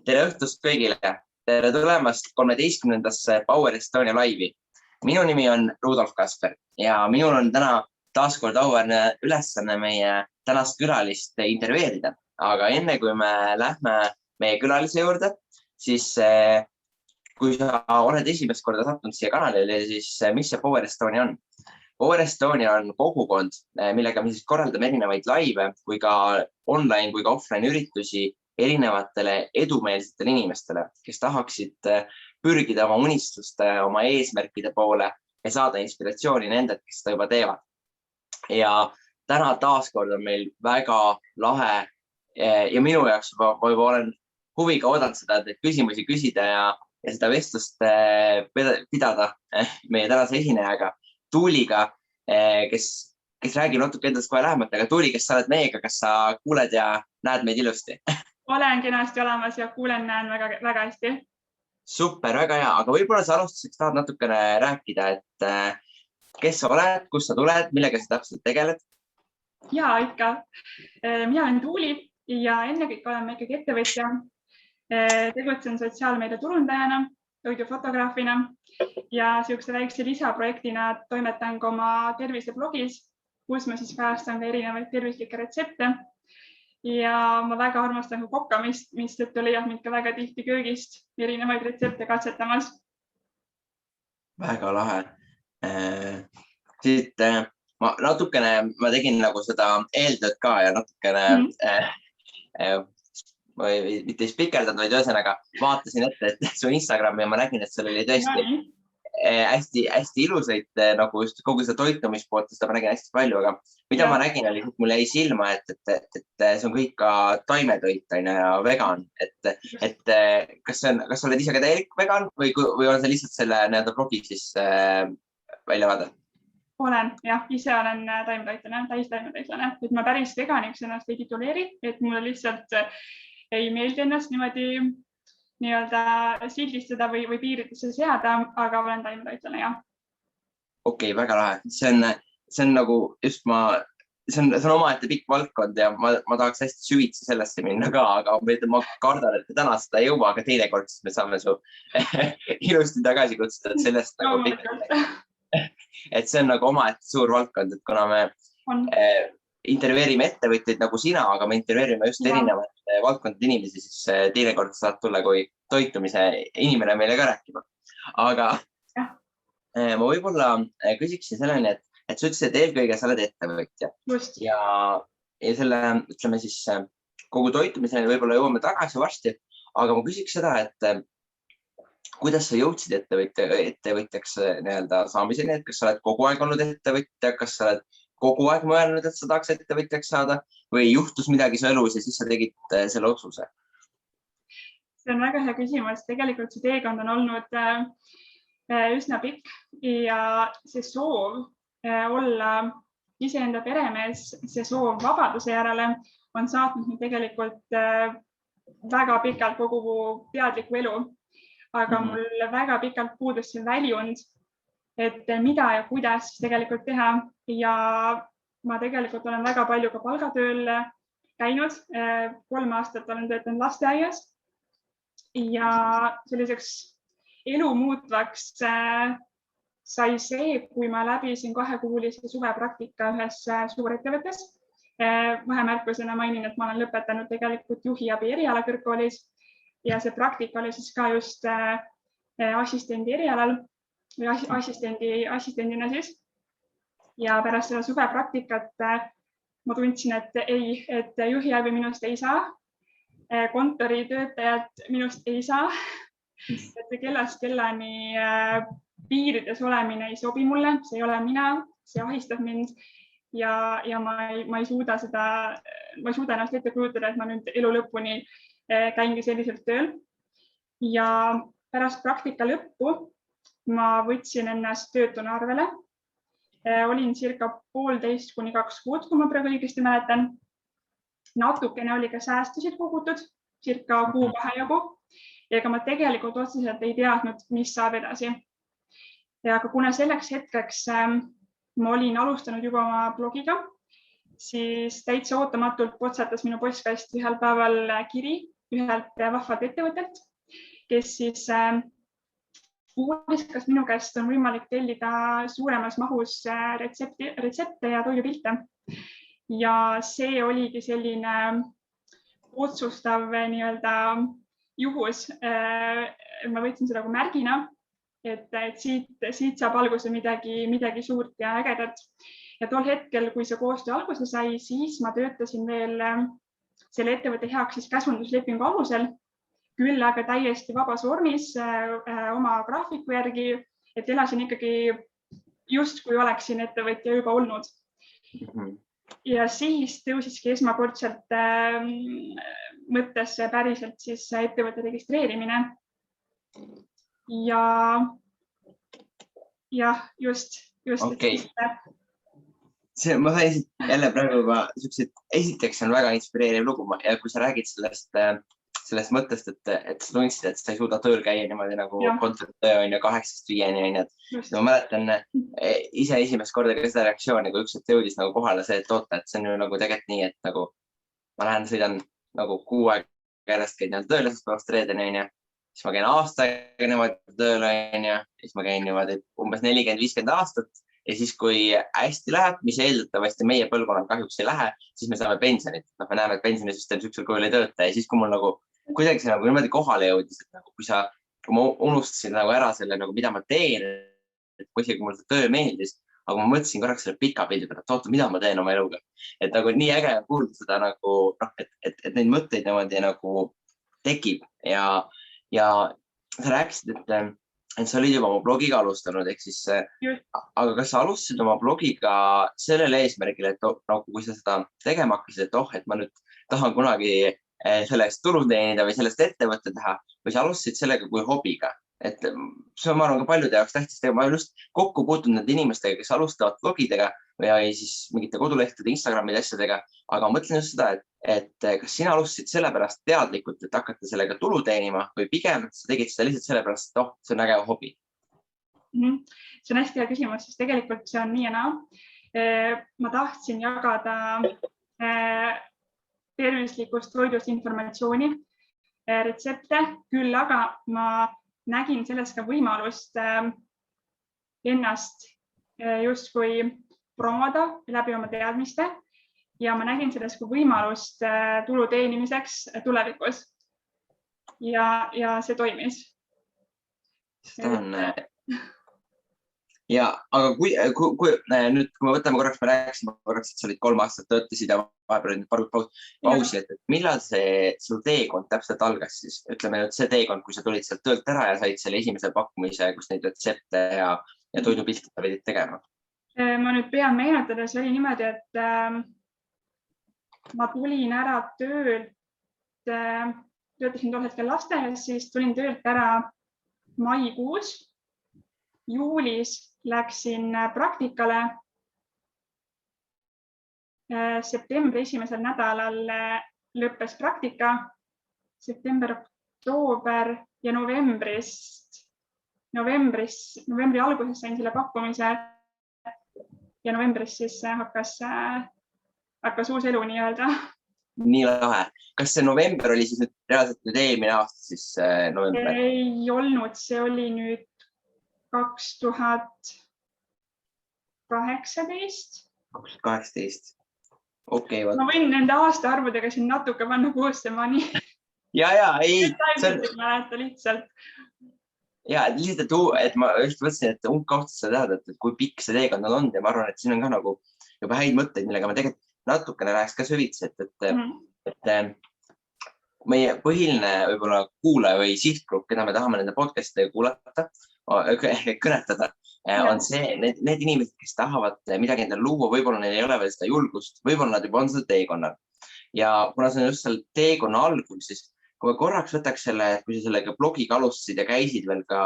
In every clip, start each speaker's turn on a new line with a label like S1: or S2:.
S1: Tere õhtust kõigile. Tere tulemast 13. Power Estonia laivi. Minu nimi on Rudolf Kasper ja minul on täna taaskord auväärne ülesanne meie tänast külalist intervjueerida. Aga enne kui me lähme meie külalise juurde, siis kui sa oled esimest korda sattunud siia kanalile, siis mis see Power Estonia on? Power Estonia on kogukond, millega me siis korraldame erinevaid laive kui ka online kui ka offline üritusi erinevatele edumeelsetele inimestele, kes tahaksid pürgida oma unistuste, oma eesmärkide poole ja saada inspiratsiooni nendelt, kes seda juba teevad. Ja täna taaskord on meil väga lahe ja minu jaoks ma olen huviga oodanud seda, et küsimusi küsida ja seda vestlust pidada meie tänase esinejaga, Tuuliga, kes räägib natuke endast kohe lähemalt, aga Tuuli, kes sa oled meiega, kas sa kuuled ja näed meid ilusti?
S2: Olen kenasti olemas ja kuulen, näen väga hästi.
S1: Super, väga hea, aga võib-olla sa alustuseks tahad natukene rääkida, et kes sa oled, kust sa tuled, millega sa täpselt tegeled?
S2: Ja, ikka. Mina olen Tuuli ja ennekõike olen ikkagi ettevõtja. Tegutsen sotsiaalmeedia turundajana, toidufotograafina ja sellise väikse lisaprojektina toimetan ka oma terviseblogis, kus ma siis kajastan ka erinevaid tervislikke retsepte. Ja ma väga armastan kokkamist, mis tõttu leiab mind ka väga tihti köögist erinevaid retsepte katsetamas.
S1: Väga lahe. Siit ma tegin nagu seda eeltööd ka ja natukene mitte spikerdanud, vaid ühesõnaga vaatasin ette, et su Instagrami ja ma nägin, et seal oli tõesti hästi ilusaid, nagu just kogu seda toitumispoolt, seda ma nägin hästi palju, aga mida ma nägin, oli, et mul jäi silma, et see on kõik ka taimetoit ja vegan. Kas sa oled ise ka täielik vegan või on see lihtsalt selle blogi siis välja vaadata?
S2: Olen, jah, ise olen taimetoitlane, täistaimetoitlane. Et ma päris veganiks ennast ei tituleeri, et mulle lihtsalt ei meeldi ennast niimoodi sildistada või piiridesse seada, aga olen taimetoitlane, jah. Okei, väga lahe. See on nagu just see on omaette pikk valdkond ja ma tahaks hästi süvitsi sellesse minna ka, aga ma kardan, et täna seda ei jõua, aga teinekord siis me saame su ilusti tagasi kutsuda, et sellest nagu et see on nagu omaette suur valdkond, et kuna me intervjueerime ettevõtjaid nagu sina, aga me intervjueerime just erinevad valdkondade inimesi, siis teinekord saad tulla kui toitumise inimene meile ka rääkima. Aga ma võib-olla küsiksin selleni, et sa ütlesid, et eelkõige sa oled ettevõtja. Ja selle, ütleme siis, kogu toitumiseni võib-olla jõuame tagasi varsti, aga ma küsiks seda, et kuidas sa jõudsid ettevõtjaks saamiseni, et kas sa oled kogu aeg olnud ettevõtja, kas sa oled kogu aeg mõelnud, et sa tahaks ettevõtjaks saada või juhtus midagi su elus ja siis sa tegid selle otsuse? See on väga hea küsimus. Tegelikult see teekond on olnud üsna pikk ja see soov olla iseenda peremees, see soov vabaduse järele on saatnud mind tegelikult väga pikalt kogu teadliku elu. Aga mul väga pikalt puudus see väljund, et mida ja kuidas tegelikult teha ja ma tegelikult olen väga palju ka palgatööl käinud. 3 aastat olen töötanud lasteaias ja selliseks elu muutvaks sai see, kui ma läbisin 2-kuulise suvepraktika ühes suurettevõttes. Vahemärkusena mainin, et ma olen lõpetanud tegelikult juhiabi eriala kõrgkoolis ja see praktika oli siis ka just assistendi erialal või assistendina siis. Ja pärast seda suvepraktikat ma tundsin, et juhiabi minust ei saa, kontoritöötajad minust ei saa, et kellast kellani piirides olemine ei sobi mulle, see ei ole mina, see ahistab mind ja ma ei suuda ennast ette kujutada, et ma nüüd elu lõpuni käingi selliselt tööl. Ja pärast praktika lõppu ma võtsin ennast töötuna arvele. Olin circa 1,5 kuni 2 kuud, kui ma praegu õigesti mäletan. Natukene oli ka säästusid kogutud, circa 1 kuu jagu. Ja ega ma tegelikult otseselt ei teadnud, mis saab edasi. Aga kuna selleks hetkeks ma olin alustanud juba oma blogiga, siis täitsa ootamatult potsatas minu postkasti ühel päeval kiri ühelt vahvalt ettevõttelt, kes siis uuris, kas minu käest on võimalik tellida suuremas mahus retsepte ja toidupilte. Ja see oligi selline otsustav nii-öelda juhus. Ma võtsin seda nagu märgina, et siit saab alguse midagi suurt ja ägedat. Ja tol hetkel, kui see koostöö alguse sai, siis ma töötasin veel selle ettevõtte heaks siis käsunduslepingu alusel, küll aga täiesti vabas vormis oma graafiku järgi, et elasin ikkagi just kui oleksin ettevõtja juba olnud. Ja siis tõusiski esmakordselt mõttesse päriselt siis ettevõtte registreerimine. Ja just.
S1: Okay. Ma sain jälle praegu juba esiteks on väga inspireeriv lugu ja kui sa räägid sellest mõttest, et sa tundsid, et sa ei suuda tööl käia niimoodi nagu kontoritöö on ju 8–5. Ma mäletan ise esimest korda ka seda reaktsiooni, kui üks jõudis nagu kohale see, et oota, et see on ju nagu tegelikult nii, et nagu ma lähen sõidan nagu 6 aega järjest käin tööle, sest pärast reedeni on ju. Siis ma käin aasta aega niimoodi tööle on ju. Siis ma käin niimoodi umbes 40–50 aastat. Ja siis, kui hästi läheb, mis eeldatavasti meie põlvkonnal kahjuks ei lähe, siis me saame pensionit. Me näeme, et pensionisüsteem süksul kujul ei tööta. Ja siis, kui mul nagu kuidagi see nagu niimoodi kohale jõudis, et nagu, kui ma unustasin nagu ära selle, nagu, mida ma teen, et kui isegi mul see töö meeldis, aga ma mõtlesin korraks selle pika pildi peale, et oota, mida ma teen oma eluga. Et nagu nii äge kuulda seda nagu, et neid mõtteid niimoodi nagu tekib. Ja sa rääkisid, et sa olid juba oma blogiga alustanud, ehk siis, aga kas sa alustasid oma blogiga sellele eesmärgile, et nagu, kui sa seda tegema hakkasid, et et ma nüüd tahan kunagi sellest tulu teenida või sellest ettevõtte teha, või sa alustasid sellega kui hobiga? Et see on, ma arvan, ka paljude jaoks tähtis teha. Ma olen just kokku puutunud nende inimestega, kes alustavad blogidega või siis mingite kodulehtede, Instagramide asjadega, aga mõtlen just seda, et kas sina alustasid sellepärast teadlikult, et hakata sellega tulu teenima või pigem sa tegid seda lihtsalt sellepärast, et see on äge hobi?
S2: See on hästi hea küsimus, sest tegelikult see on nii ja naa. Ma tahtsin jagada tervislikust toidust informatsiooni, retsepte, küll aga ma nägin selles ka võimalust ennast justkui promoda läbi oma teadmiste ja ma nägin selles kui võimalust tulu teenimiseks tulevikus. Ja see toimis.
S1: Ja, aga kui nüüd, kui me võtame korraks, me rääkisime korraks, et sa olid 3 aastat töötasid ja vahepeal pausi, et millal see su teekond täpselt algas siis? Ütleme nüüd see teekond, kui sa tulid sealt töölt ära ja said selle esimese pakkumise, kus neid retsepte ja toidupilte pidid tegema?
S2: Ma nüüd pean meenutada, see oli niimoodi, et ma tulin ära töölt, töötasin tol hetkel lasteaias, siis tulin töölt ära maikuus, juulis läksin praktikale, septembri esimesel nädalal lõppes praktika, september, oktoober ja novembri alguses sain selle pakkumise ja novembris siis hakkas uus elu nii-öelda.
S1: Nii lahe. Kas see november oli siis reaalselt nüüd eelmine aasta siis november?
S2: Ei olnud, see oli nüüd 2018.
S1: Okei.
S2: Ma võin nende aastaarvudega siin natuke panna kuussemaani.
S1: Ja, ei.
S2: Lihtsalt.
S1: Ja, lihtsalt, et ma just mõtlesin, et umbkaudselt sa tead, et kui pikk see teekond on olnud ja ma arvan, et siin on ka nagu juba häid mõtteid, millega ma tegelikult natukene läheks ka süvitsi, et meie põhiline võib-olla kuulaja või sihtgrupp, keda me tahame nende podcast'e kuulata, kõnetada, on see, need inimesed, kes tahavad midagi endale luua, võib-olla neil ei ole veel seda julgust, võib-olla nad juba on seda teekonnal. Ja kuna see on just seal teekonna algul, siis kui korraks võtaks selle, kui sa sellega blogiga alustasid ja käisid veel ka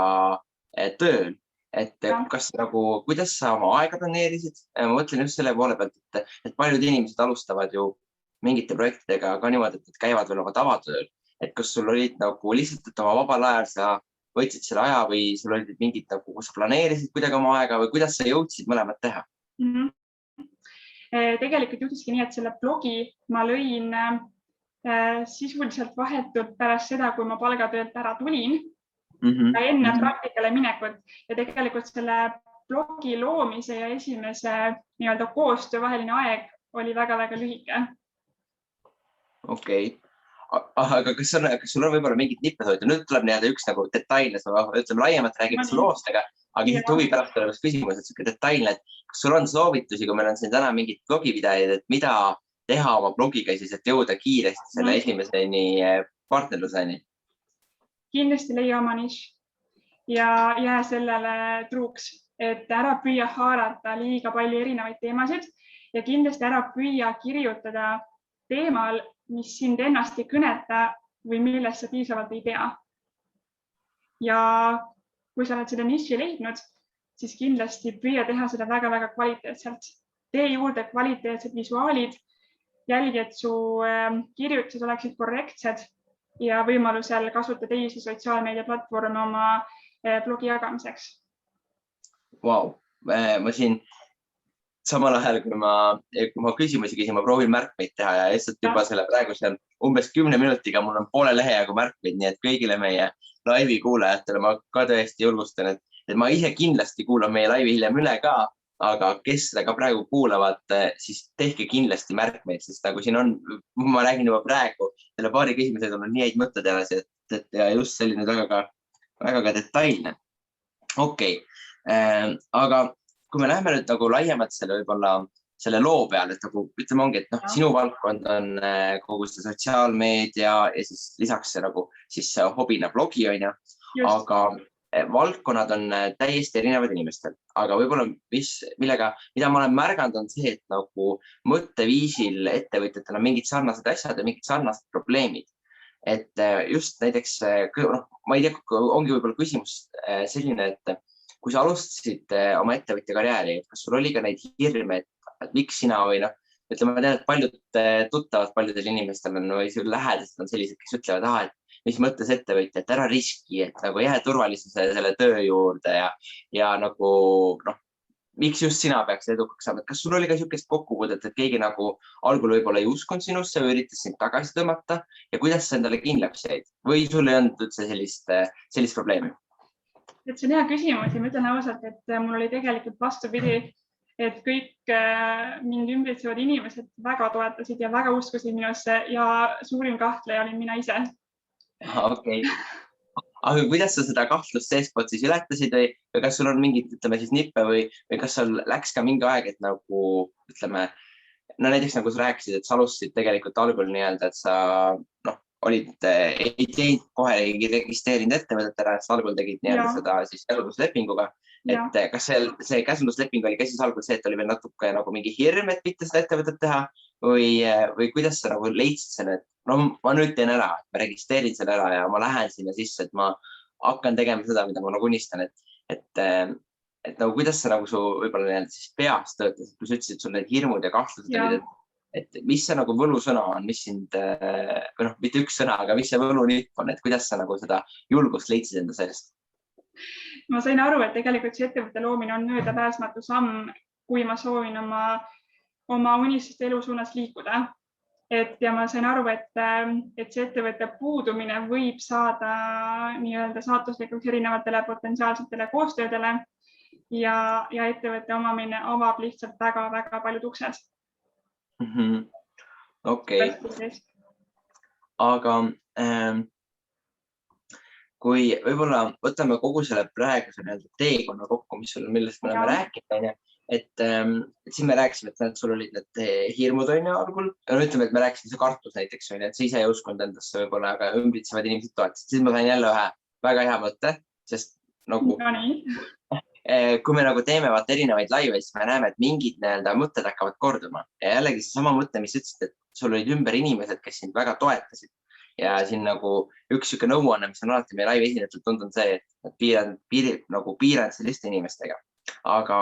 S1: tööl, et kas nagu, kuidas sa oma aega planeerisid? Ma mõtlen just selle poole pealt, et paljud inimesed alustavad ju mingite projektidega ka niimoodi, et käivad veel oma tavatööl. Et kas sul olid nagu lihtsalt, et oma vabal ajal sa võtsid selle aja või sul olid mingid, kus sa planeerisid kuidagi oma aega või kuidas sa jõudsid mõlemad teha?
S2: Tegelikult juhtuski nii, et selle blogi ma lõin sisuliselt vahetult pärast seda, kui ma palgatöölt ära tulin
S1: Mhm.
S2: ja enne praktikale minekut ja tegelikult selle blogi loomise ja esimese nii-öelda koostöö vaheline aeg oli väga-väga lühike.
S1: Okei. Aga kas sul on võib-olla mingid nippesoovitused? Nüüd tuleb nii-öelda üks nagu detailne, ütleme laiemalt räägime su loost, aga lihtsalt huvi pärast olemas küsimus, et siuke detailne, et kas sul on soovitusi, kui meil on siin täna mingid blogipidajaid, et mida teha oma blogiga siis, et jõuda kiiresti selle esimeseni partnerluseni?
S2: Kindlasti leia oma nišš ja jää sellele truuks, et ära püüa haarata liiga palju erinevaid teemasid ja kindlasti ära püüa kirjutada teemal, mis sind ennast ei kõneta või millest sa piisavalt ei tea. Ja kui sa oled selle niši leidnud, siis kindlasti püüa teha seda väga-väga kvaliteetselt. Tee juurde kvaliteetsed visuaalid, jälgi, et su kirjutused oleksid korrektsed ja võimalusel kasuta teisi sotsiaalmeediaplatvorme oma blogi jagamiseks.
S1: Vau, ma siin samal ajal, kui ma küsimusi küsin, ma proovin märkmeid teha ja lihtsalt juba selle praeguse umbes 10 minutiga mul on poole lehe jagu märkmeid, nii et kõigile meie laivi kuulajatele ma ka tõesti julgustan, et ma ise kindlasti kuulan meie laivi hiljem üle ka, aga kes seda ka praegu kuulavad, siis tehke kindlasti märkmeid, sest nagu siin on, ma räägin juba praegu, selle paari küsimused on nii häid mõtted edasi, et ja just selline väga detailne. Okei, aga kui me läheme nüüd nagu laiemalt selle loo peale, et nagu ütleme ongi, et sinu valdkond on kogu see sotsiaalmeedia ja siis lisaks see nagu siis hobina blogi on ju, aga valdkonnad on täiesti erinevad inimestel, aga võib-olla mida ma olen märganud on see, et nagu mõtteviisil ettevõtjatel on mingid sarnased asjad ja mingid sarnased probleemid. Et just näiteks, ma ei tea, ongi võib-olla küsimus selline, et kui sa alustasid oma ettevõtja karjääri, kas sul oli ka neid hirme, et miks sina või ütleme, ma tean, et paljud tuttavad paljudel inimestel on või sul lähedased on sellised, kes ütlevad, et mis mõttes ettevõtja, et ära riski, et nagu jää turvalisuse selle töö juurde ja nagu miks just sina peaks edukaks saama, et kas sul oli ka niisugust kokkupuudet, et keegi nagu algul võib-olla ei uskunud sinusse või üritas sind tagasi tõmmata ja kuidas sa endale kindlaks jäid või sul ei olnud üldse sellist probleemi?
S2: Et see on hea küsimus ja ma ütlen ausalt, et mul oli tegelikult vastupidi, et kõik mind ümbritsevad inimesed väga toetasid ja väga uskusid minusse ja suurim kahtleja olin mina ise.
S1: Okei. Aga kuidas sa seda kahtlust seestpoolt siis ületasid või kas sul on mingid, ütleme siis nippe või kas sul läks ka mingi aeg, et nagu ütleme, näiteks nagu sa rääkisid, et sa alustasid tegelikult algul nii-öelda, et sa ei teinud kohe ei registreerinud ettevõtetele, et sa algul tegid nii-öelda seda siis käsunduslepinguga. Et kas see käsundusleping oli ka siis algul see, et oli veel natuke nagu mingi hirm, et mitte seda ettevõtet teha või kuidas sa nagu leidsid selle, et ma nüüd teen ära, et ma registreerin selle ära ja ma lähen sinna sisse, et ma hakkan tegema seda, mida ma nagu unistan, et nagu kuidas sa nagu su võib-olla nii-öelda siis peas töötasid, kui sa ütlesid, et sul need hirmud ja kahtlused olid, et mis see nagu võlusõna on, mis sind, mitte üks sõna, aga mis see võlunipp on, et kuidas sa nagu seda julgust leidsid enda sellest?
S2: Ma sain aru, et tegelikult see ettevõtte loomine on möödapääsmatu samm, kui ma soovin oma unistuste elu suunas liikuda. Ja ma sain aru, et see ettevõtte puudumine võib saada nii-öelda saatuslikuks erinevatele potentsiaalsetele koostöödele ja ettevõtte omamine avab lihtsalt väga-väga paljud uksed.
S1: Okei. Aga kui võib-olla võtame kogu selle praeguse teekonna kokku, millest me oleme rääkinud, et siin me rääkisime, et sul olid need hirmud algul, ütleme, et me rääkisime see kartus näiteks, et sa ise ei uskunud endasse võib-olla, aga ümbritsevad inimesed toetasid, siis ma sain jälle ühe väga hea mõtte, sest nagu kui me nagu teeme erinevaid laive, siis me näeme, et mingid mõtted hakkavad korduma ja jällegi see sama mõte, mis ütlesid, et sul olid ümber inimesed, kes sind väga toetasid ja siin nagu üks siuke nõuanne, mis on alati meie laivi esindatud tund on see, et piirad selliste inimestega. Aga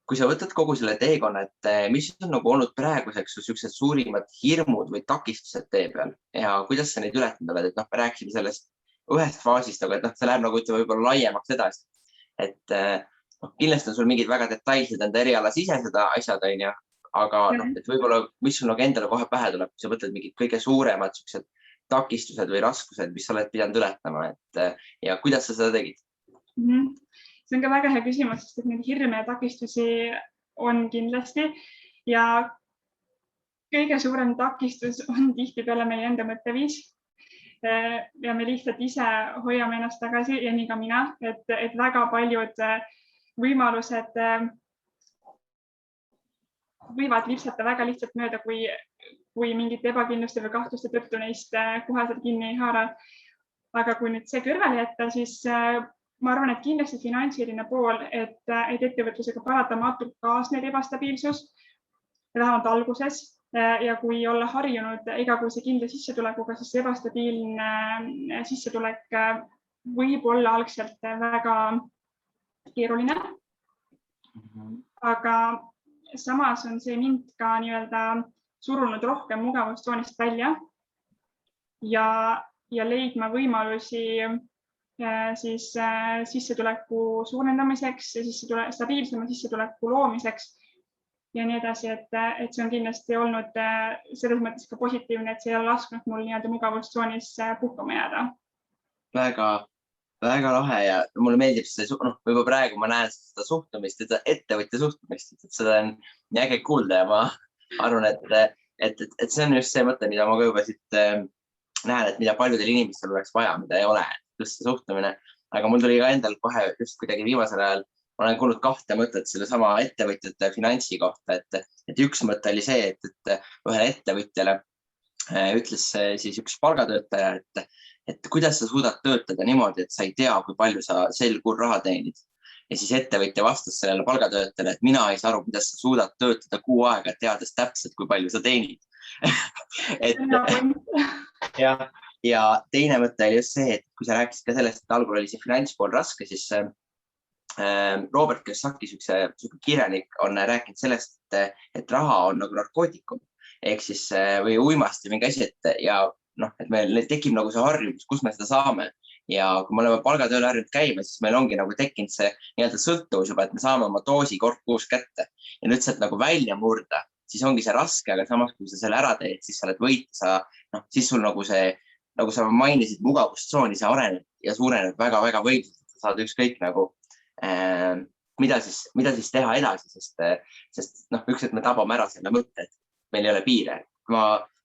S1: kui sa võtad kogu selle teekonna, et mis on nagu olnud praeguseks siuksed suurimad hirmud või takistused tee peal ja kuidas sa neid ületanud oled, et me rääkisime sellest ühest faasist, aga see läheb nagu ütleme võib-olla laiemaks edasi. Et kindlasti on sul mingid väga detailsed enda eriala sisesed asjad, aga et võib-olla, mis sul nagu endale kohe pähe tuleb, kui sa mõtled mingid kõige suuremad siuksed takistused või raskused, mis sa oled pidanud ületama, ja kuidas sa seda tegid?
S2: See on ka väga hea küsimus, sest et neid hirme ja takistusi on kindlasti ja kõige suurem takistus on tihtipeale meie enda mõtteviis. Ja me lihtsalt ise hoiame ennast tagasi ja nii ka mina, et väga paljud võimalused võivad lipsata väga lihtsalt mööda, kui mingit ebakindluste või kahtluste tõttu neist koheselt kinni ei haara. Aga kui nüüd see kõrvale jätta, siis ma arvan, et kindlasti finantsiline pool, et ettevõtlusega paratamatult kaasneb ebastabiilsus, vähemalt alguses. Ja kui olla harjunud igakuise kindla sissetulekuga, siis ebastabiilne sissetulek võib olla algselt väga keeruline. Aga samas on see mind ka nii-öelda surunud rohkem mugavustsoonist välja ja leidma võimalusi siis sissetuleku suurendamiseks ja stabiilsema sissetuleku loomiseks ja nii edasi, et see on kindlasti olnud selles mõttes ka positiivne, et see ei ole lasknud mul nii-öelda mugavustsoonis puhkama jääda.
S1: Väga lahe ja mulle meeldib see, juba praegu ma näen seda suhtumist, ettevõtja suhtumist, et seda on nii äge kuulda ja ma arvan, et see on just see mõte, mida ma ka juba siit näen, et mida paljudel inimestel oleks vaja, mida ei ole, just see suhtumine. Aga mul tuli ka endal kohe just kuidagi viimasel ajal, ma olen kuulnud 2 mõtet selle sama ettevõtjate finantsi kohta, et üks mõte oli see, et ühele ettevõtjale ütles siis üks palgatöötaja, et kuidas sa suudad töötada niimoodi, et sa ei tea, kui palju sa sel kuul raha teenid. Ja siis ettevõtja vastas sellele palgatöötajale, et mina ei saa aru, kuidas sa suudad töötada kuu aega, teades täpselt, kui palju sa teenid. Ja teine mõte oli just see, et kui sa rääkisid ka sellest, et algul oli see finantspool raske, siis Robert Kiyosaki, siukse kirjanik, on rääkinud sellest, et raha on nagu narkootikum ehk siis või uimasti mingi asi, et meil tekib nagu see harjumus, kus me seda saame. Ja kui me oleme palgatööl harjunud käima, siis meil ongi nagu tekkinud see nii-öelda sõltuvus juba, et me saame oma doosi kord kuus kätte ja nüüd sealt nagu välja murda, siis ongi see raske, aga samas kui sa selle ära teed, siis sa oled võit, siis sul nagu see, nagu sa mainisid, mugavustsooni, see areneb ja suureneb väga-väga võimsalt, et sa saad ükskõik nagu mida siis teha edasi, sest ükskord me tabame ära selle mõtte, et meil ei ole piire.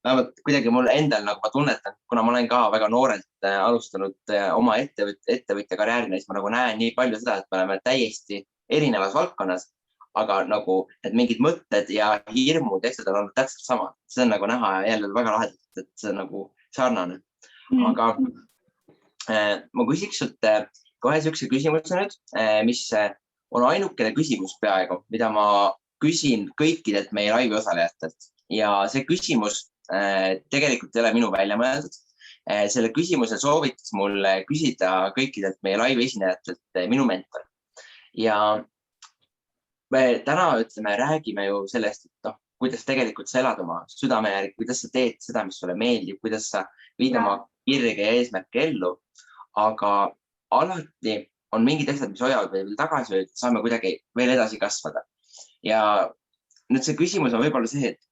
S1: Vähemalt kuidagi mul endal, nagu ma tunnetan, kuna ma olen ka väga noorelt alustanud oma ettevõtja karjäärina, siis ma nagu näen nii palju seda, et me oleme täiesti erinevas valdkonnas, aga nagu need mingid mõtted ja hirmud ja asjad on olnud täpselt sama. See on nagu näha ja jälle väga lahedalt, et see on nagu sarnane. Aga ma küsiks sult kohe siukse küsimuse nüüd, mis on ainukene küsimus peaaegu, mida ma küsin kõikidelt meie laivi osalejatelt. Ja see küsimus tegelikult ei ole minu välja mõeldud. Selle küsimuse soovitas mulle küsida kõikidelt meie laivi esinejatelt minu mentor. Ja me täna räägime ju sellest, et kuidas tegelikult sa elad oma südame järgi, kuidas sa teed seda, mis sulle meeldib, kuidas sa viid oma kirge ja eesmärke ellu. Aga alati on mingid asjad, mis hoiavad veel tagasi, et saame kuidagi veel edasi kasvada. Ja nüüd see küsimus on võib-olla see, et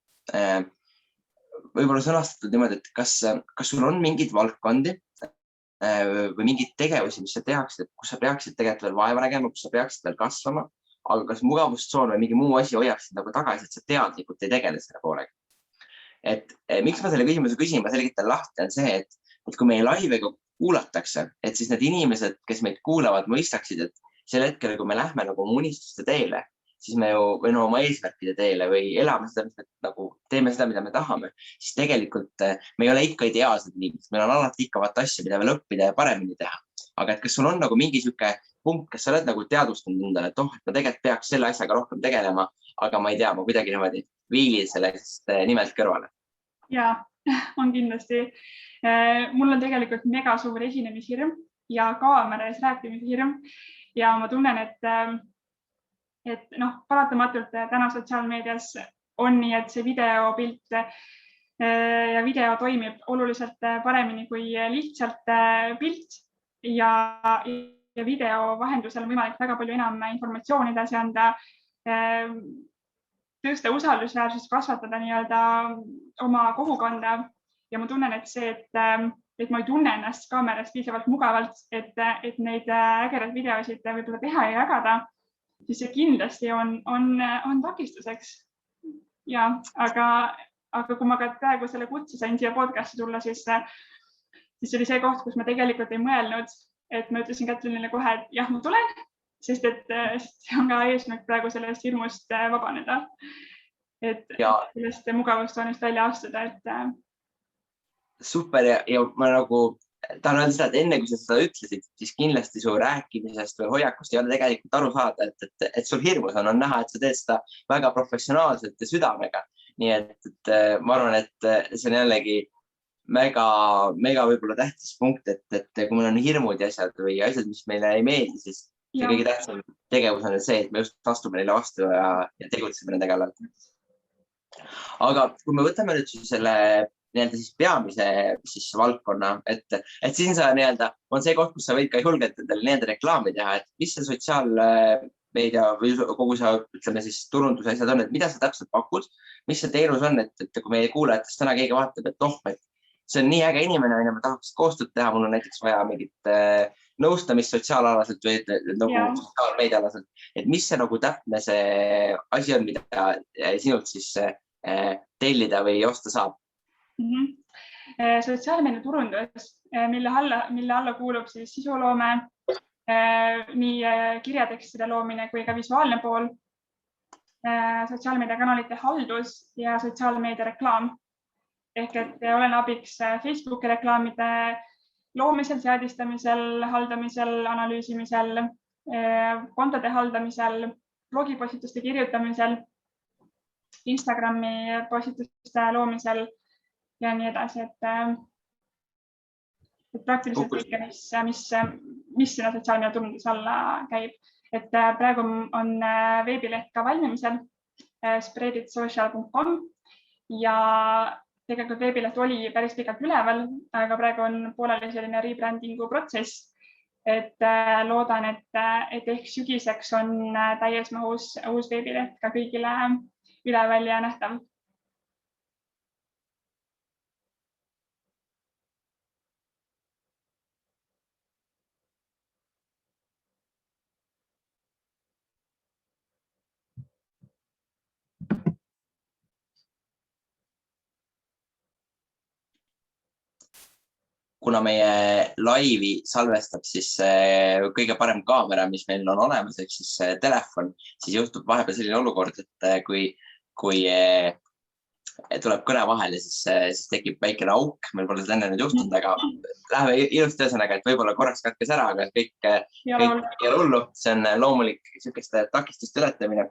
S1: võib-olla sõnastatud niimoodi, et kas sul on mingid valdkondi või mingid tegevusi, mis sa tehaksid, kus sa peaksid tegelikult veel vaeva nägema, kus sa peaksid veel kasvama, aga kas mugavustsoon või mingi muu asi hoiaksid nagu tagasi, et sa teadlikult ei tegele selle poolega. Et miks ma selle küsimuse küsin, ma selgitan lahti, on see, et kui meie laivega kuulatakse, et siis need inimesed, kes meid kuulavad, mõistaksid, et sel hetkel, kui me lähme nagu unistuste teele, siis me ju või oma eesmärkide teele või elame seda, mis me nagu teeme seda, mida me tahame, siis tegelikult me ei ole ikka ideaalsed inimesed, meil on alati ikka vaata asju, mida veel õppida ja paremini teha. Aga et kas sul on nagu mingi siuke punkt, kas sa oled nagu teadvustanud endale, et ma tegelikult peaks selle asjaga rohkem tegelema, aga ma ei tea, ma kuidagi niimoodi viilin sellest nimelt kõrvale.
S2: Ja, on kindlasti. Mul on tegelikult mega suur esinemishirm ja kaamera ees rääkimise hirm ja ma tunnen, et paratamatult täna sotsiaalmeedias on nii, et see videopilt ja video toimib oluliselt paremini kui lihtsalt pilt ja video vahendusel on võimalik väga palju enam informatsiooni edasi anda. tõsta usaldusväärsust, kasvatada nii-öelda oma kogukonda ja ma tunnen, et see, et ma ei tunne ennast kaamerast piisavalt mugavalt, et neid ägedaid videosid võib-olla teha ja jagada, siis see kindlasti on takistuseks. Ja, aga kui ma ka praegu selle kutse sain siia podcasti tulla, siis oli see koht, kus ma tegelikult ei mõelnud, et ma ütlesin Kätlinile kohe, et jah, ma tulen, sest et see on ka eesmärk praegu sellest hirmust vabaneda. Et sellest mugavustsoonist välja astuda,
S1: Super ja ma nagu tahan öelda seda, et enne kui sa seda ütlesid, siis kindlasti su rääkimisest või hoiakust ei ole tegelikult aru saada, et sul hirmus on näha, et sa teed seda väga professionaalselt ja südamega. Nii et ma arvan, et see on jällegi mega võib-olla tähtis punkt, et kui meil on hirmud ja asjad või asjad, mis meile ei meeldi, siis see kõige tähtsam tegevus on see, et me just astume neile vastu ja tegutseme nende kallal. Aga kui me võtame nüüd selle nii-öelda siis peamise siis valdkonna, et siin sa nii-öelda on see koht, kus sa võid ka julgelt endale nii-öelda reklaami teha, et mis see sotsiaalmeedia või kogu see, ütleme siis turunduse asjad on, et mida sa täpselt pakud, mis see teenus on, et kui meie kuulajatest täna keegi vaatab, et see on nii äge inimene, ma tahaks koostööd teha, mul on näiteks vaja mingit nõustamist sotsiaalalaselt või nagu sotsiaalmeedialaselt, et mis see nagu täpne see asi on, mida sinult siis tellida või osta saab?
S2: Sotsiaalmeedia turundus, mille alla kuulub siis sisuloome, nii kirjatekstide loomine kui ka visuaalne pool, sotsiaalmeediakanalite haldus ja sotsiaalmeedia reklaam. Ehk et olen abiks Facebooki reklaamide loomisel, seadistamisel, haldamisel, analüüsimisel, kontode haldamisel, blogipostituste kirjutamisel, Instagrami postituste loomisel ja nii edasi, et praktiliselt kõike, mis sinna sotsiaalmeedia turunduse alla käib. Et praegu on veebileht ka valmimisel, spreaditsocial.com ja tegelikult veebileht oli päris pikalt üleval, aga praegu on pooleli selline rebrandingu protsess, et loodan, et ehk sügiseks on täies mahus uus veebileht ka kõigile üleval ja nähtav.
S1: Kuna meie laivi salvestab siis kõige parem kaamera, mis meil on olemas, ehk siis telefon, siis juhtub vahepeal selline olukord, et kui tuleb kõne vahele, siis tekib väikene auk, meil pole seda enne nüüd juhtunud, aga läheme ilusti ühesõnaga, et võib-olla korraks katkes ära, aga kõik ei ole hullu, see on loomulik selline takistuste ületamine.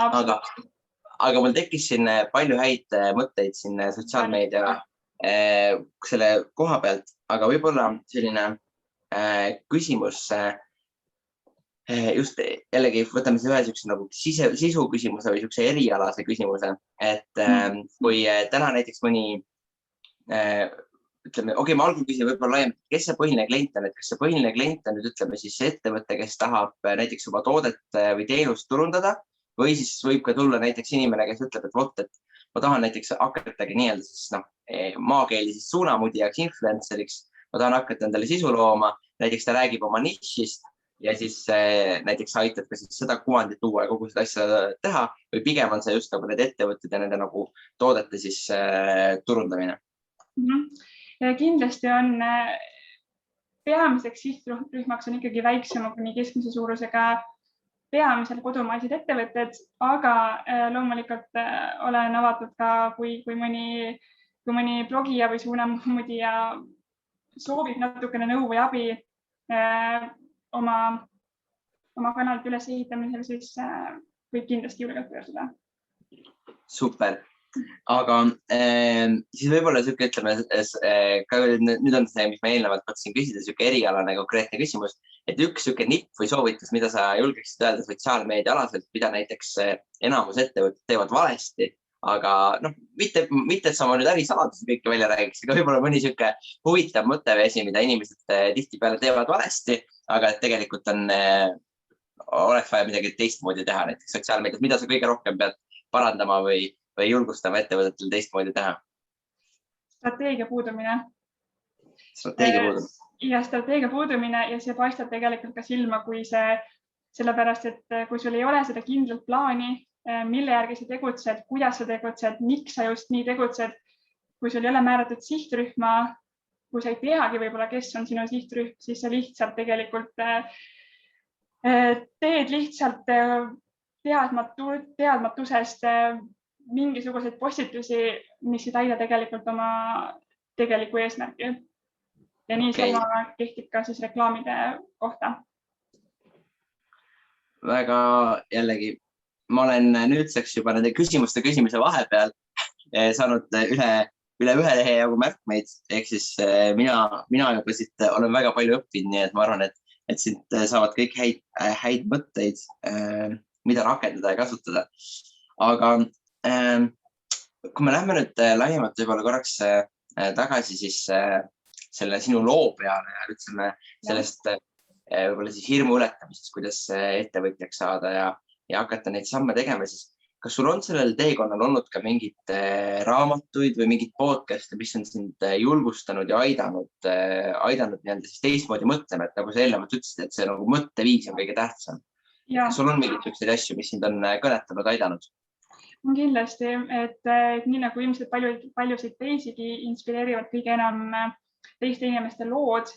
S1: Aga mul tekkis siin palju häid mõtteid siin sotsiaalmeedia selle koha pealt, aga võib-olla selline küsimus just jällegi võtame ühe niisuguse nagu sisu küsimuse või niisuguse erialase küsimuse, et kui täna näiteks mõni ütleme, ma algul küsin võib-olla laiem, kes see põhiline klient on, et kas see põhiline klient on nüüd ütleme siis ettevõte, kes tahab näiteks oma toodet või teenust turundada või siis võib ka tulla näiteks inimene, kes ütleb, et ma tahan näiteks hakatagi nii-öelda siis maakeeli siis suunamudijaks, influenceriks, ma tahan hakata endale sisu looma, näiteks ta räägib oma nišist ja siis näiteks aitab ka siis seda kuvandit tuua ja kogu seda asja teha või pigem on see just nagu need ettevõtted ja nende nagu toodete siis turundamine?
S2: Kindlasti on peamiseks sihtrühmaks on ikkagi väiksema kuni keskmise suurusega peamisel kodumaised ettevõtted, aga loomulikult olen avatud ka, kui mõni blogija või suunamudija soovib natukene nõu või abi oma kanalite ülesehitamisel, siis võib kindlasti julgelt pöörduda.
S1: Super. Aga siis võib-olla niisugune, ütleme, nüüd on see, mis ma eelnevalt mõtlesin küsida, niisugune erialane konkreetne küsimus, et üks niisugune nipp või soovitus, mida sa julgeksid öelda sotsiaalmeedia alaselt, mida näiteks enamus ettevõtted teevad valesti, aga mitte, et sa oma nüüd ärisaladusi kõike välja räägiks, aga võib-olla mõni niisugune huvitav mõte või asi, mida inimesed tihtipeale teevad valesti, aga tegelikult oleks vaja midagi teistmoodi teha näiteks sotsiaalmeedias, mida sa kõige rohkem pead parandama või julgustama ettevõtetel teistmoodi teha?
S2: Strateegia puudumine.
S1: Strateegia
S2: puudumine ja see paistab tegelikult ka silma, sellepärast, et kui sul ei ole seda kindlat plaani, mille järgi sa tegutsed, kuidas sa tegutsed, miks sa just nii tegutsed, kui sul ei ole määratud sihtrühma, kui sa ei teagi võib-olla, kes on sinu sihtrühm, siis sa lihtsalt tegelikult teed lihtsalt teadmatusest mingisuguseid postitusi, mis ei täida tegelikult oma tegelikku eesmärki. Ja nii sama kehtib ka siis reklaamide kohta.
S1: Väga jällegi, ma olen nüüdseks juba nende küsimuste küsimise vahepeal saanud üle ühe lehe jagu märkmeid, ehk siis mina juba siit olen väga palju õppinud, nii et ma arvan, et siit saavad kõik häid mõtteid, mida rakendada ja kasutada. Aga kui me lähme nüüd laiemalt võib-olla korraks tagasi siis selle sinu loo peale ja ütleme sellest võib-olla siis hirmu ületamisest, kuidas ettevõtjaks saada ja hakata neid samme tegema, siis kas sul on sellel teekonnal olnud ka mingid raamatuid või mingid podcast'e, mis on sind julgustanud ja aidanud nii-öelda siis teistmoodi mõtlema, et nagu sa eelnevalt ütlesid, et see nagu mõtteviis on kõige tähtsam. Kas sul on mingeid selliseid asju, mis sind on kõnetanud, aidanud?
S2: On kindlasti, et nii nagu ilmselt paljusid teisigi inspireerivad kõige enam teiste inimeste lood,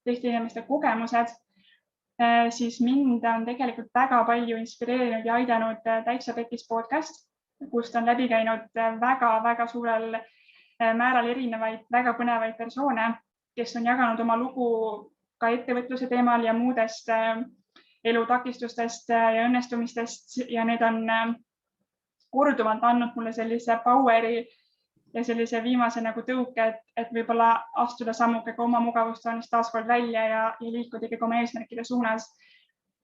S2: teiste inimeste kogemused, siis mind on tegelikult väga palju inspireerinud ja aidanud Täitsa Pekkis podcast, kust on läbi käinud väga-väga suurel määral erinevaid väga põnevaid persoone, kes on jaganud oma lugu ka ettevõtluse teemal ja muudest elutakistustest ja õnnestumistest ja need on korduvalt andnud mulle sellise poweri ja sellise viimase nagu tõuke, et võib-olla astuda sammuke ka oma mugavustsoonist taaskord välja ja liikuda ikkagi oma eesmärkide suunas.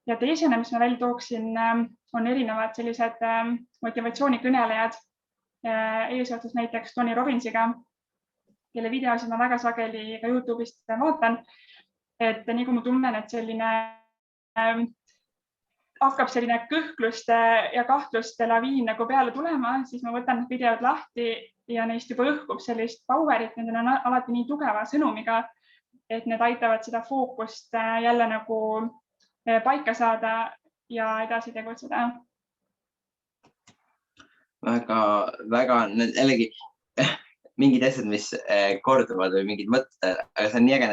S2: Ja teisena, mis ma välja tooksin, on erinevad sellised motivatsioonikõnelejad, eesotsas näiteks Tony Robbinsiga, kelle videosid ma väga sageli ka YouTube'ist vaatan, et nii kui ma tunnen, et hakkab selline kõhkluste ja kahtluste laviin nagu peale tulema, siis ma võtan videod lahti ja neist juba õhkub sellist powerit, need on alati nii tugeva sõnumiga, et need aitavad seda fookust jälle nagu paika saada ja edasi tegutseda. Väga jällegi mingid asjad, mis korduvad või mingid mõtted, aga see on nii äge,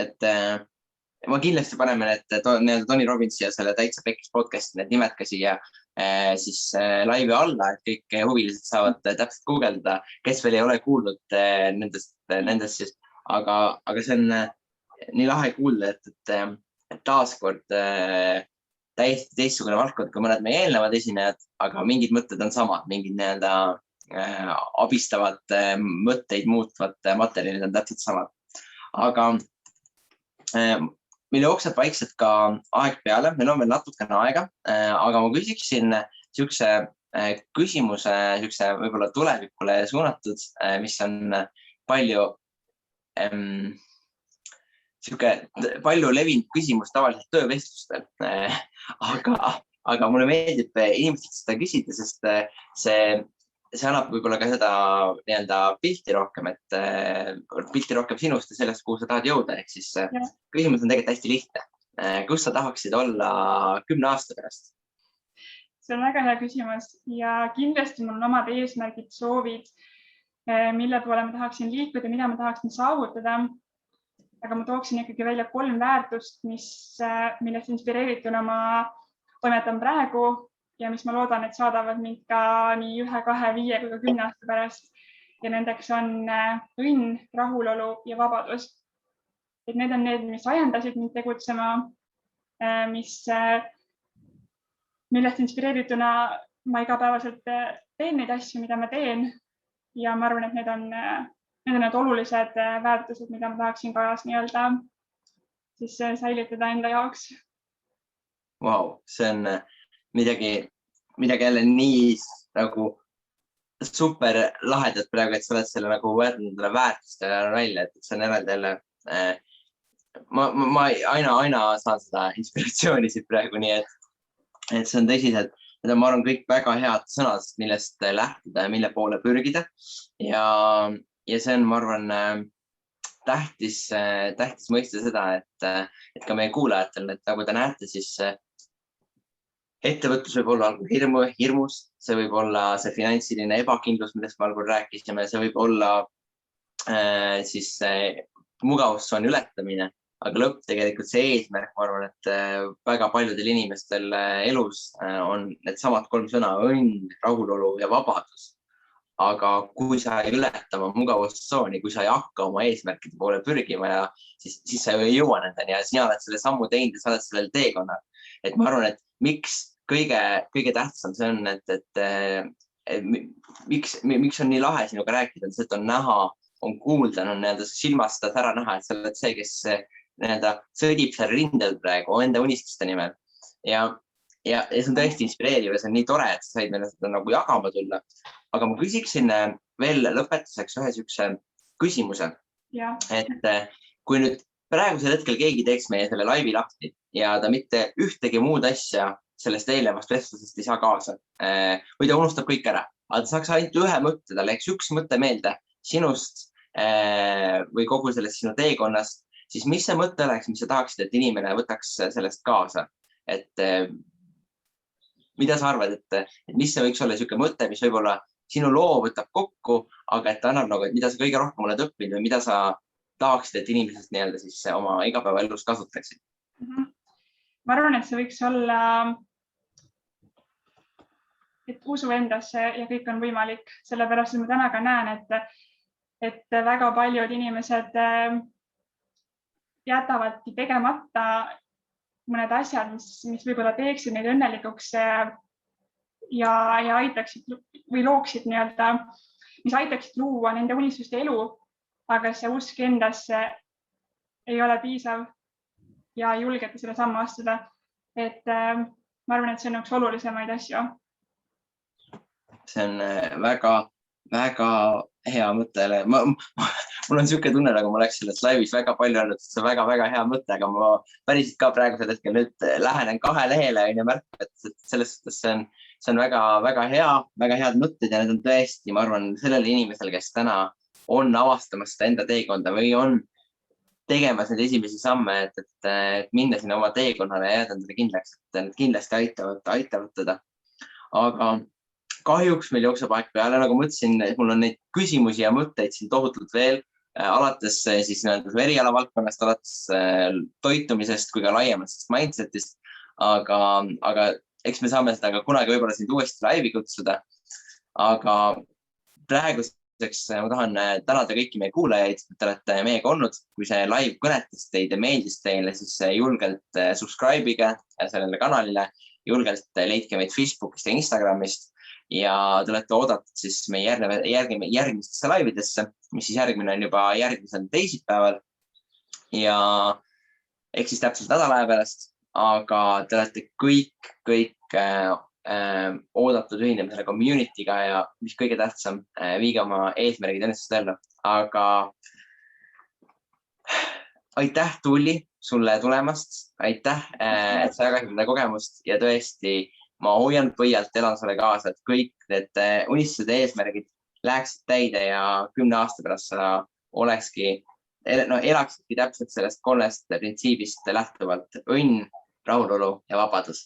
S2: et ma kindlasti paneme need Tony Robbinsi ja selle Täitsa Pekkis podcasti need nimed ka siia siis laivi alla, et kõik huvilised saavad täpselt guugeldada, kes veel ei ole kuulnud nendest siis, aga see on nii lahe kuulda, et taaskord täiesti teistsugune valdkond kui mõned meie eelnevad esinejad, aga mingid mõtted on samad, mingid nii-öelda abistavad mõtteid muutvad materjalid on täpselt samad. Aga meil jookseb vaikselt ka aeg peale, meil on veel natukene aega, aga ma küsiksin niisuguse küsimuse võib-olla tulevikule suunatud, mis on palju levinud küsimus tavaliselt töövestlustel, aga mulle meeldib inimesed seda küsida, sest see annab võib-olla ka seda nii-öelda pilti rohkem sinust ja sellest, kuhu sa tahad jõuda. Ehk siis küsimus on tegelikult hästi lihtne. Kus sa tahaksid olla 10 aasta pärast? See on väga hea küsimus ja kindlasti mul on omad eesmärgid, soovid, mille poole ma tahaksin liikuda, mida ma tahaksin saavutada. Aga ma tooksin ikkagi välja 3 väärtust, millest inspireerituna ma toimetan praegu ja mis ma loodan, et saadavad mind ka nii 1, 2, 5 kui ka 10 aasta pärast. Ja nendeks on õnn, rahulolu ja vabadus. Et need on need, mis ajendasid mind tegutsema, millest inspireerituna ma igapäevaselt teen neid asju, mida ma teen. Ja ma arvan, et need on need olulised väärtused, mida ma tahaksin ka nii-öelda siis säilitada enda jaoks.
S1: Vau, see on midagi jälle nii nagu super lahedad praegu, et sa oled selle nagu võetnud väärtustele välja, et see on eraldi jälle. Ma aina saan seda inspiratsiooni siit praegu, nii et see on tõsiselt. need on, ma arvan, kõik väga head sõnad, millest lähtuda ja mille poole pürgida. Ja see on, ma arvan, tähtis mõista seda, et ka meie kuulajatel, et nagu te näete, siis ettevõtlus võib olla algul hirmus, see võib olla see finantsiline ebakindlus, millest me algul rääkisime, see võib olla siis mugavustsooni ületamine, aga lõpp tegelikult see eesmärk, ma arvan, et väga paljudel inimestel elus on need samad 3 sõna: õnn, rahulolu ja vabadus. Aga kui sa ei ületa oma mugavustsooni, kui sa ei hakka oma eesmärkide poole pürgima ja siis sa ju ei jõua nendeni ja sina oled selle sammu teinud ja sa oled sellel teekonnal. Et ma arvan, et miks kõige tähtsam see on, et miks on nii lahe sinuga rääkida, et on näha, on kuulda, on silmast ära näha, et sa oled see, kes sõdib seal rindel praegu enda unistuste nimel. Ja see on tõesti inspireeriv ja see on nii tore, et sa said meile seda nagu jagama tulla. Aga ma küsiksin veel lõpetuseks ühe sihukese küsimuse, et kui nüüd praegusel hetkel keegi teeks meie selle laivi lahti ja ta mitte ühtegi muud asja sellest eelnevast vestlusest ei saa kaasa või ta unustab kõik ära, aga ta saaks ainult ühe mõtte, ta läheks üks mõte meelde sinust või kogu sellest sinu teekonnast, siis mis see mõte oleks, mis sa tahaksid, et inimene võtaks sellest kaasa? Et mida sa arvad, et mis see võiks olla sihuke mõte, mis võib-olla sinu loo võtab kokku, aga et annab nagu, et mida sa kõige rohkem oled õppinud või mida sa tahaksid, et inimesed nii-öelda siis oma igapäevaelus kasutaksid?
S2: Ma arvan, et see võiks olla, et usu endasse ja kõik on võimalik. Sellepärast ma täna ka näen, et väga paljud inimesed jätavadki tegemata mõned asjad, mis võib-olla teeksid neid õnnelikuks ja aitaksid või looksid nii-öelda, mis aitaksid luua nende unistuste elu, aga see usk endasse ei ole piisav ja ei julgeta selle sammu astuda. Et ma arvan, et see on üks olulisemaid asju.
S1: See on väga hea mõte. Mul on siuke tunne, nagu ma oleks selles laivis väga palju öelnud, et see on väga hea mõte, aga ma päriselt ka praegusel hetkel nüüd lähenen 2 lehele ja märkab, et selles suhtes see on väga hea, väga head mõtted ja need on tõesti, ma arvan, sellele inimesele, kes täna on avastamas seda enda teekonda või on tegemas neid esimesi samme, et minna sinna oma teekonnale ja jääda endale kindlaks, et need kindlasti aitavad teda. Aga kahjuks meil jookseb aeg peale, nagu mõtlesin, mul on neid küsimusi ja mõtteid siin tohutult veel, alates siis eriala valdkonnast, alates toitumisest kui ka laiemast mindsetist, aga eks me saame seda ka kunagi võib-olla sind uuesti laivi kutsuda. Aga praeguseks ma tahan tänada kõiki meie kuulajaid, et te olete meiega olnud. Kui see live kõnetas teid ja meeldis teile, siis julgelt subscribe'ige sellele kanalile, julgelt leidke meid Facebookist ja Instagramist ja te olete oodatud siis meie järgmistesse laividesse, mis siis järgmine on juba järgmisel teisipäeval ja eks siis täpselt nädala aja pärast, aga te olete kõik oodatud ühinema selle community'ga ja mis kõige tähtsam, viige oma eesmärgid õnnestused ellu. Aga aitäh, Tulli, sulle tulemast. Aitäh, et sa jagasid seda kogemust ja tõesti ma hoian pöialt, elan sulle kaasa, et kõik need unistused ja eesmärgid läheksid täide ja 10 aasta pärast sa elaksidki täpselt sellest 3 printsiibist lähtuvalt: õnn, rahulolu ja vabadus.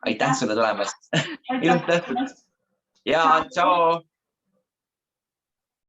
S1: Aitäh sulle tulemast. Ilusat õhtut ja tšau!